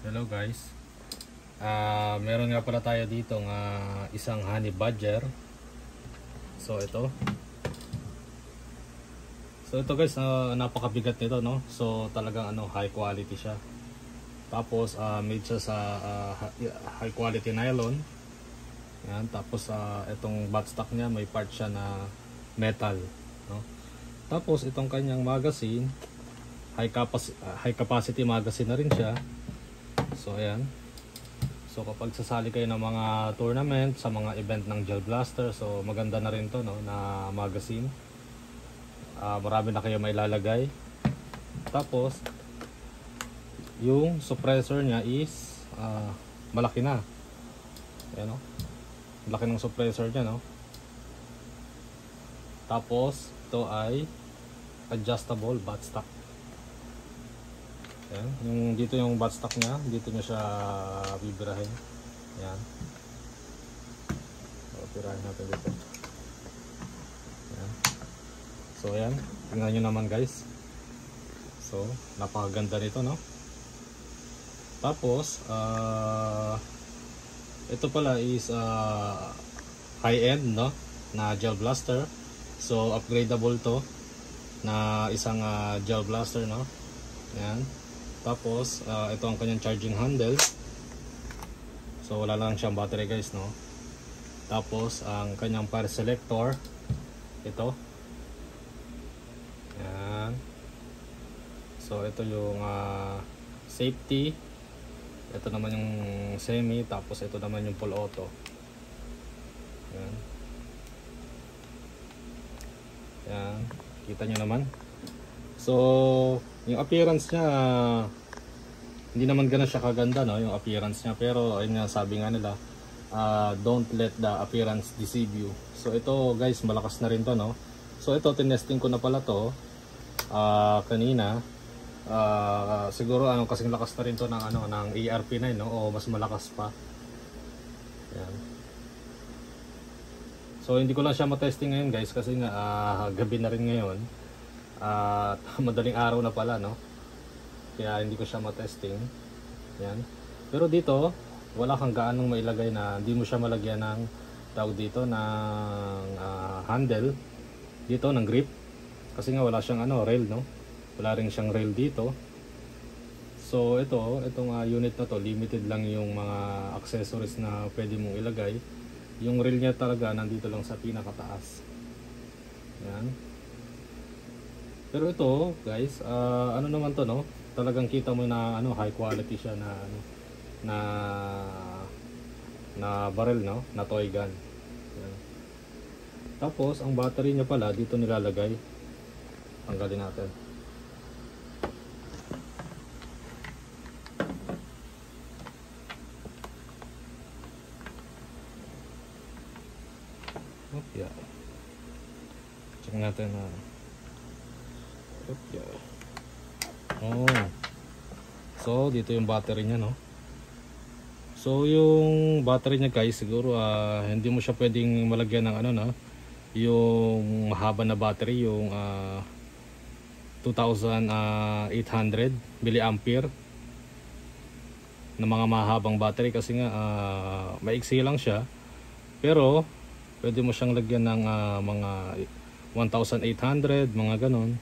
Hello guys. Meron nga pala tayo dito ng isang honey badger. So ito. So ito guys, napakabigat nito, no? So talagang high quality siya. Tapos made siya sa high quality nylon. Yan, tapos itong buttstock niya may part siya na metal, no? Tapos itong kanyang magazine, high capacity magazine na rin siya. So ayan. So kapag sasali kayo ng mga tournament, sa mga event ng Gel Blaster, so maganda na rin to, no, na magazine. Marami na kayo mailalagay. Tapos yung suppressor niya is malaki na. Ayan, no? Laki ng suppressor niya, no? Tapos ito ay adjustable buttstock. Ayan, dito yung buttstock niya, dito niya siya bibirahin. Ayan. So, birahin natin dito. Ayan. So ayan, tingnan nyo naman guys. So, napakaganda nito, no? Tapos, ito pala is high-end, no, na Gel Blaster. So, upgradable to na isang Gel Blaster, no? Ayan. Tapos, ito ang kanyang charging handle. So, wala lang siyang battery guys, no? Tapos, ang kanyang power selector. Ito. Ayan. So, ito yung safety. Ito naman yung semi. Tapos, ito naman yung full auto. Ayan. Ayan. Kita nyo naman. So, yung appearance niya, hindi naman gano'n siya kaganda, no, yung appearance niya. Pero ayun nga, sabi nga nila, don't let the appearance deceive you. So ito guys, malakas na rin to, no. So ito, tinesting ko na pala to kanina. Siguro kasing lakas na rin to ng ng ARP9, no, o mas malakas pa. Yan. So hindi ko lang siya matesting ngayon guys, kasi nga gabi na rin ngayon. At madaling araw na pala, no? Kaya hindi ko siya matesting. Yan. Pero dito, wala kang gaanong mailagay na hindi mo siya malagyan ng tawag dito ng handle dito ng grip. Kasi nga wala siyang rail, no? Wala rin siyang rail dito. So itong unit na to, limited lang yung mga accessories na pwede mong ilagay. Yung rail niya talaga nandito lang sa pinakataas. Yan. Pero ito guys, ano naman to, no? Talagang kita mo na high quality siya na barrel, no? Na toy gun. Yan. Tapos ang battery niya pala dito nilalagay. Tanggalin natin. Okay. Check natin na. Okay. Oh. So dito yung battery niya, no. So yung battery niya guys, siguro hindi mo siya pwedeng malagyan ng yung mahaba na battery, yung 2800 mAh na mga mahabang battery, kasi nga maiksi lang siya. Pero pwede mo siyang lagyan ng mga 1800, mga ganon.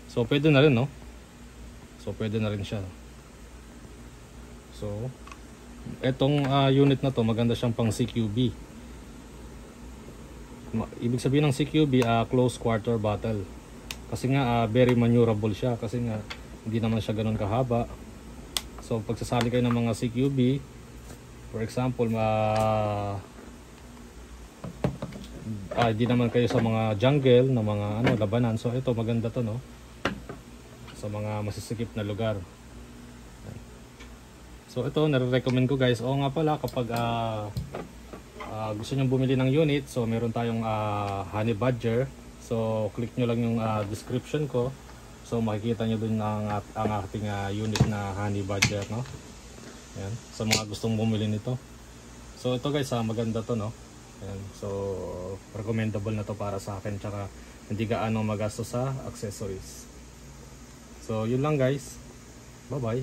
So pwede na rin, no? So pwede na rin siya. So etong unit na to, maganda siyang pang CQB. Ibig sabihin ng CQB, close quarter bottle. Kasi nga very maneuverable siya, kasi nga hindi naman siya ganoon kahaba. So pag sasali kayo ng mga CQB, for example, hindi naman kayo sa mga jungle na mga labanan. So ito maganda to, no? Sa mga masisikip na lugar. So ito, nare-recommend ko guys. Oo nga pala, kapag gusto nyo bumili ng unit, so meron tayong honey badger. So click nyo lang yung description ko. So makikita nyo dun ang ating unit na honey badger, no? Ayan, sa mga gustong bumili nito. So ito guys, maganda to, no? Ayan, so recommendable na to para sa akin. Tsaka hindi gaano magasto sa accessories. So yun lang guys. Bye bye.